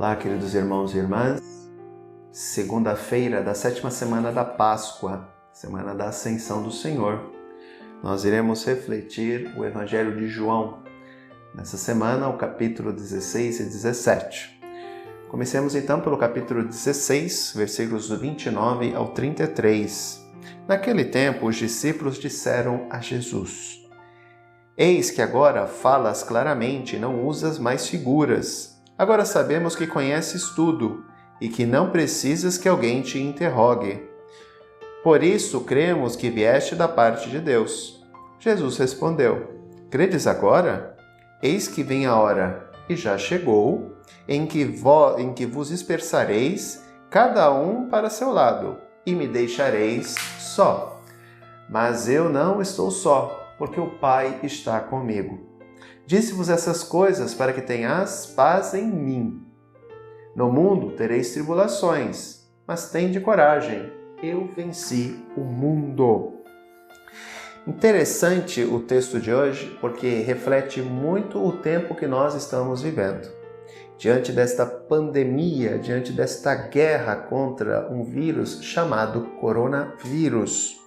Olá, queridos irmãos e irmãs. Segunda-feira da 7ª semana da Páscoa, semana da Ascensão do Senhor. Nós iremos refletir o Evangelho de João. Nessa semana, o capítulo 16 e 17. Comecemos então pelo capítulo 16, versículos do 29 ao 33. Naquele tempo, os discípulos disseram a Jesus: Eis que agora falas claramente e não usas mais figuras. Agora sabemos que conheces tudo e que não precisas que alguém te interrogue. Por isso cremos que vieste da parte de Deus. Jesus respondeu: Credes agora? Eis que vem a hora, e já chegou, em que vos dispersareis, cada um para seu lado, e me deixareis só. Mas eu não estou só, porque o Pai está comigo. Disse-vos essas coisas para que tenhas paz em mim. No mundo tereis tribulações, mas tende coragem, eu venci o mundo. Interessante o texto de hoje, porque reflete muito o tempo que nós estamos vivendo. Diante desta pandemia, diante desta guerra contra um vírus chamado coronavírus.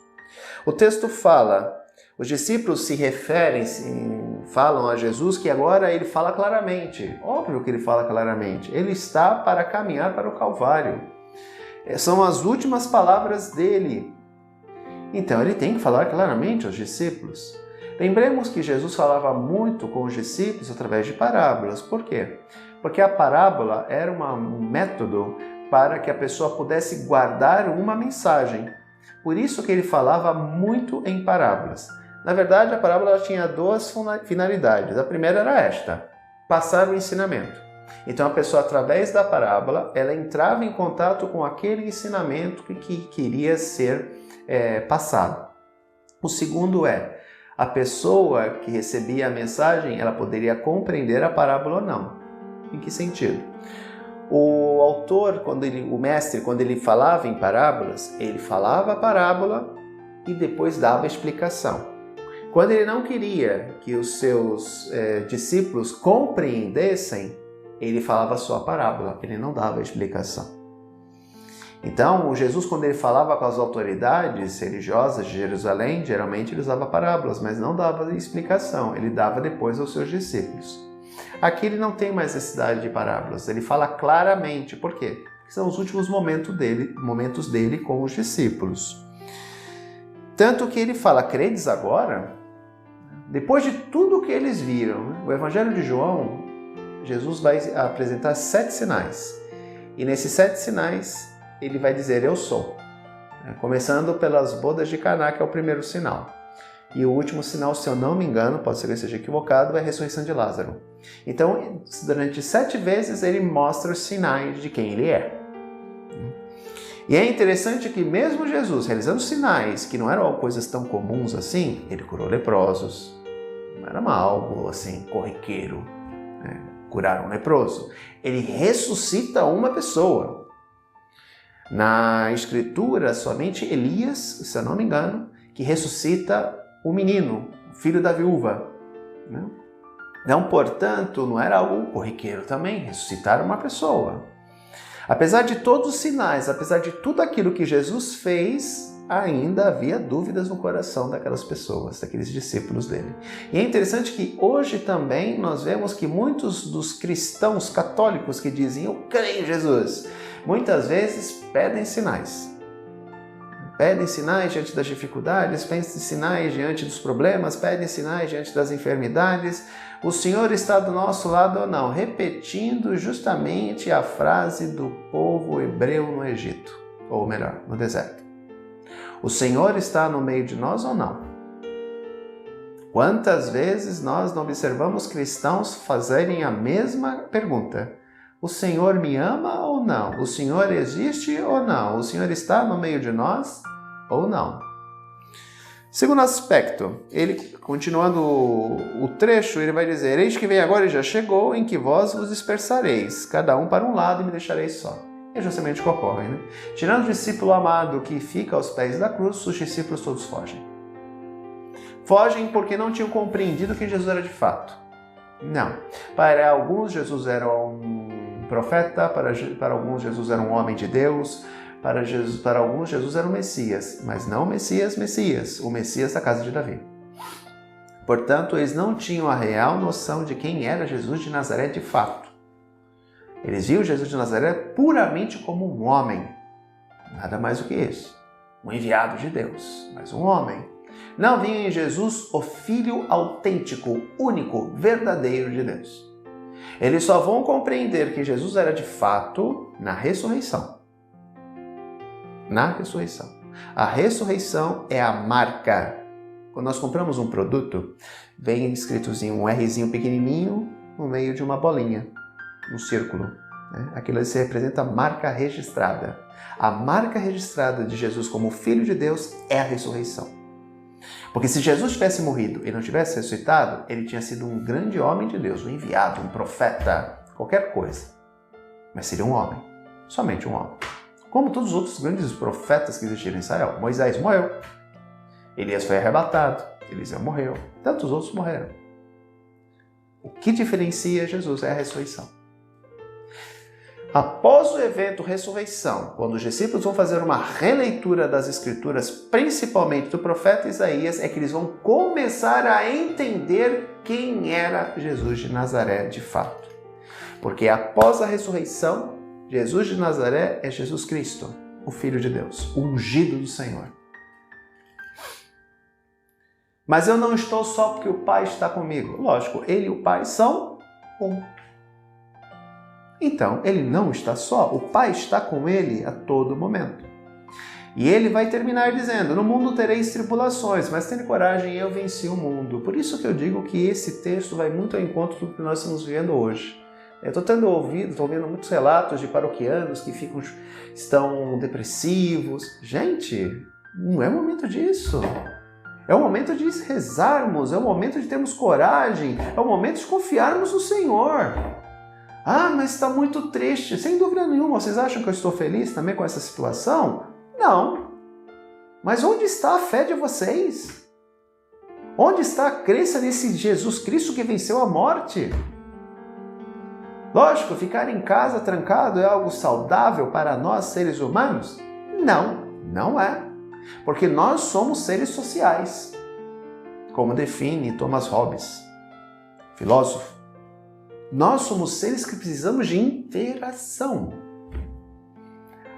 O texto fala, os discípulos se referem, falam a Jesus que agora ele fala claramente. Óbvio que ele fala claramente. Ele está para caminhar para o Calvário. São as últimas palavras dele. Então ele tem que falar claramente aos discípulos. Lembremos que Jesus falava muito com os discípulos através de parábolas. Por quê? Porque a parábola era um método para que a pessoa pudesse guardar uma mensagem. Por isso que ele falava muito em parábolas. Na verdade, a parábola tinha duas finalidades. A primeira era esta, passar o ensinamento. Então, a pessoa, através da parábola, ela entrava em contato com aquele ensinamento que queria ser passado. O segundo é, a pessoa que recebia a mensagem, ela poderia compreender a parábola ou não. Em que sentido? O autor, o mestre, quando ele falava em parábolas, ele falava a parábola e depois dava a explicação. Quando ele não queria que os seus discípulos compreendessem, ele falava só a parábola, ele não dava a explicação. Então, Jesus, quando ele falava com as autoridades religiosas de Jerusalém, geralmente ele usava parábolas, mas não dava explicação, ele dava depois aos seus discípulos. Aqui ele não tem mais necessidade de parábolas, ele fala claramente. Por quê? Porque são os últimos momentos dele com os discípulos. Tanto que ele fala, credes agora? Depois de tudo que eles viram, o Evangelho de João, Jesus vai apresentar 7 sinais. E nesses 7 sinais, ele vai dizer, eu sou. Começando pelas bodas de Caná, que é o primeiro sinal. E o último sinal, se eu não me engano, pode ser que eu esteja equivocado, é a ressurreição de Lázaro. Então, durante 7 vezes, ele mostra os sinais de quem ele é. E é interessante que mesmo Jesus, realizando sinais que não eram coisas tão comuns assim, ele curou leprosos, não era algo assim, corriqueiro, curar um leproso. Ele ressuscita uma pessoa. Na Escritura, somente Elias, se eu não me engano, que ressuscita o menino, o filho da viúva. Então, portanto, não era algo corriqueiro também, ressuscitar uma pessoa. Apesar de todos os sinais, apesar de tudo aquilo que Jesus fez, ainda havia dúvidas no coração daquelas pessoas, daqueles discípulos dele. E é interessante que hoje também nós vemos que muitos dos cristãos católicos que dizem eu creio em Jesus, muitas vezes pedem sinais. Pedem sinais diante das dificuldades, pedem sinais diante dos problemas, pedem sinais diante das enfermidades. O Senhor está do nosso lado ou não? Repetindo justamente a frase do povo hebreu no Egito, ou melhor, no deserto. O Senhor está no meio de nós ou não? Quantas vezes nós não observamos cristãos fazerem a mesma pergunta? O Senhor me ama ou não? O Senhor existe ou não? O Senhor está no meio de nós ou não? Segundo aspecto, ele, continuando o trecho, ele vai dizer, eis que vem agora e já chegou, em que vós vos dispersareis, cada um para um lado e me deixareis só. É justamente o que ocorre, né? Tirando o discípulo amado que fica aos pés da cruz, os discípulos todos fogem. Fogem porque não tinham compreendido quem Jesus era de fato. Não. Para alguns, Jesus era um profeta, para alguns Jesus era um homem de Deus, para alguns Jesus era o Messias, mas não o Messias, o Messias da casa de Davi. Portanto, eles não tinham a real noção de quem era Jesus de Nazaré de fato. Eles viam Jesus de Nazaré puramente como um homem, nada mais do que isso, um enviado de Deus, mas um homem. Não viam em Jesus o Filho autêntico, único, verdadeiro de Deus. Eles só vão compreender que Jesus era de fato na ressurreição. Na ressurreição. A ressurreição é a marca. Quando nós compramos um produto, vem escritozinho um Rzinho pequenininho no meio de uma bolinha, um círculo. Né? Aquilo se representa a marca registrada. A marca registrada de Jesus como Filho de Deus é a ressurreição. Porque se Jesus tivesse morrido e não tivesse ressuscitado, ele tinha sido um grande homem de Deus, um enviado, um profeta, qualquer coisa. Mas seria um homem, somente um homem. Como todos os outros grandes profetas que existiram em Israel. Moisés morreu, Elias foi arrebatado, Eliseu morreu, tantos outros morreram. O que diferencia Jesus é a ressurreição. Após o evento ressurreição, quando os discípulos vão fazer uma releitura das Escrituras, principalmente do profeta Isaías, é que eles vão começar a entender quem era Jesus de Nazaré de fato. Porque após a ressurreição, Jesus de Nazaré é Jesus Cristo, o Filho de Deus, o ungido do Senhor. Mas eu não estou só porque o Pai está comigo. Lógico, ele e o Pai são um. Então, ele não está só, o Pai está com ele a todo momento. E ele vai terminar dizendo, no mundo tereis tribulações, mas tenha coragem, eu venci o mundo. Por isso que eu digo que esse texto vai muito ao encontro do que nós estamos vivendo hoje. Eu estou ouvindo muitos relatos de paroquianos que estão depressivos. Gente, não é momento disso. É o momento de rezarmos, é o momento de termos coragem, é o momento de confiarmos no Senhor. Ah, mas está muito triste. Sem dúvida nenhuma, vocês acham que eu estou feliz também com essa situação? Não. Mas onde está a fé de vocês? Onde está a crença nesse Jesus Cristo que venceu a morte? Lógico, ficar em casa trancado é algo saudável para nós, seres humanos? Não, não é. Porque nós somos seres sociais, como define Thomas Hobbes, filósofo. Nós somos seres que precisamos de interação.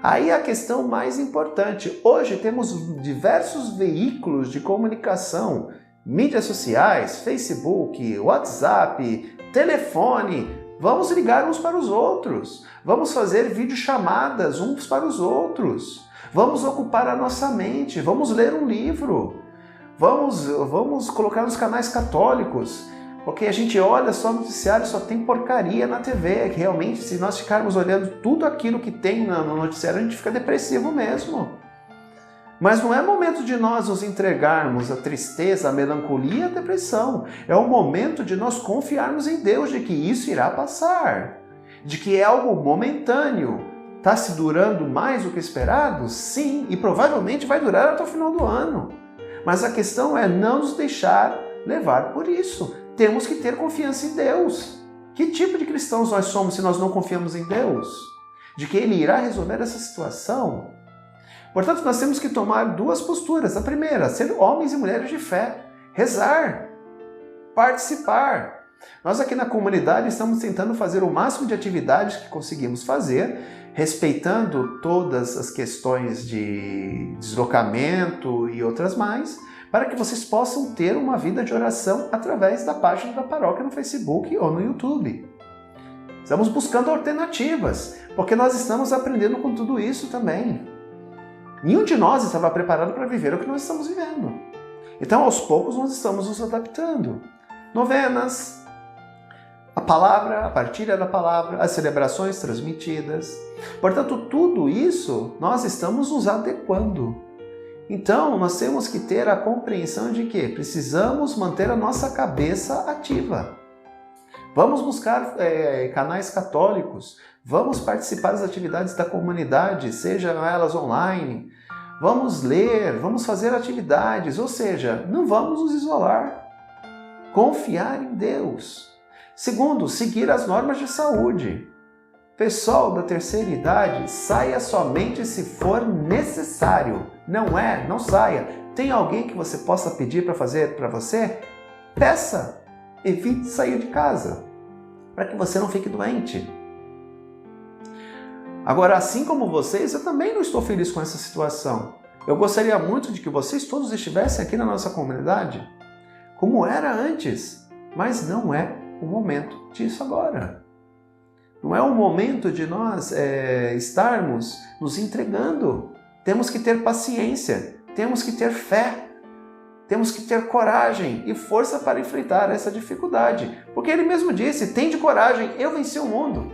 Aí a questão mais importante. Hoje temos diversos veículos de comunicação, mídias sociais, Facebook, WhatsApp, telefone. Vamos ligar uns para os outros. Vamos fazer videochamadas uns para os outros. Vamos ocupar a nossa mente. Vamos ler um livro. Vamos colocar nos canais católicos. Porque a gente olha só no noticiário, só tem porcaria na TV. Realmente, se nós ficarmos olhando tudo aquilo que tem no noticiário, a gente fica depressivo mesmo. Mas não é momento de nós nos entregarmos à tristeza, à melancolia, à depressão. É o momento de nós confiarmos em Deus, de que isso irá passar. De que é algo momentâneo. Está se durando mais do que esperado? Sim, e provavelmente vai durar até o final do ano. Mas a questão é não nos deixar levar por isso. Temos que ter confiança em Deus. Que tipo de cristãos nós somos se nós não confiamos em Deus? De que Ele irá resolver essa situação? Portanto, nós temos que tomar duas posturas. A primeira, ser homens e mulheres de fé. Rezar. Participar. Nós aqui na comunidade estamos tentando fazer o máximo de atividades que conseguimos fazer, respeitando todas as questões de deslocamento e outras mais, para que vocês possam ter uma vida de oração através da página da paróquia no Facebook ou no YouTube. Estamos buscando alternativas, porque nós estamos aprendendo com tudo isso também. Nenhum de nós estava preparado para viver o que nós estamos vivendo. Então, aos poucos, nós estamos nos adaptando. Novenas, a palavra, a partilha da palavra, as celebrações transmitidas. Portanto, tudo isso nós estamos nos adequando. Então, nós temos que ter a compreensão de que precisamos manter a nossa cabeça ativa. Vamos buscar canais católicos, vamos participar das atividades da comunidade, sejam elas online. Vamos ler, vamos fazer atividades, ou seja, não vamos nos isolar. Confiar em Deus. Segundo, seguir as normas de saúde. Pessoal da terceira idade, saia somente se for necessário. Não saia. Tem alguém que você possa pedir para fazer para você? Peça. Evite sair de casa, para que você não fique doente. Agora, assim como vocês, eu também não estou feliz com essa situação. Eu gostaria muito de que vocês todos estivessem aqui na nossa comunidade, como era antes, mas não é o momento disso agora. Não é o momento de nós estarmos nos entregando. Temos que ter paciência, temos que ter fé, temos que ter coragem e força para enfrentar essa dificuldade. Porque ele mesmo disse, tende coragem, eu venci o mundo.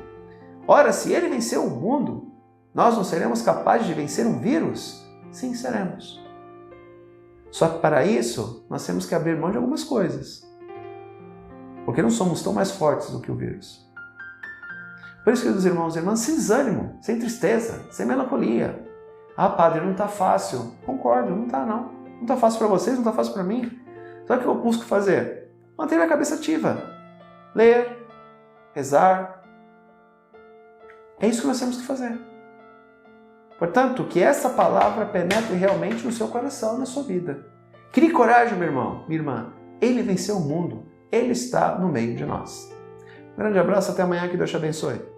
Ora, se ele venceu o mundo, nós não seremos capazes de vencer um vírus? Sim, seremos. Só que para isso, nós temos que abrir mão de algumas coisas. Porque não somos tão mais fortes do que o vírus. Por isso, queridos irmãos e irmãs, sem desânimo, sem tristeza, sem melancolia. Ah, padre, não está fácil. Concordo, não está não. Não está fácil para vocês, não está fácil para mim. Sabe o que eu busco fazer? Manter a cabeça ativa. Ler, rezar. É isso que nós temos que fazer. Portanto, que essa palavra penetre realmente no seu coração, na sua vida. Crie coragem, meu irmão, minha irmã. Ele venceu o mundo. Ele está no meio de nós. Um grande abraço, até amanhã, que Deus te abençoe.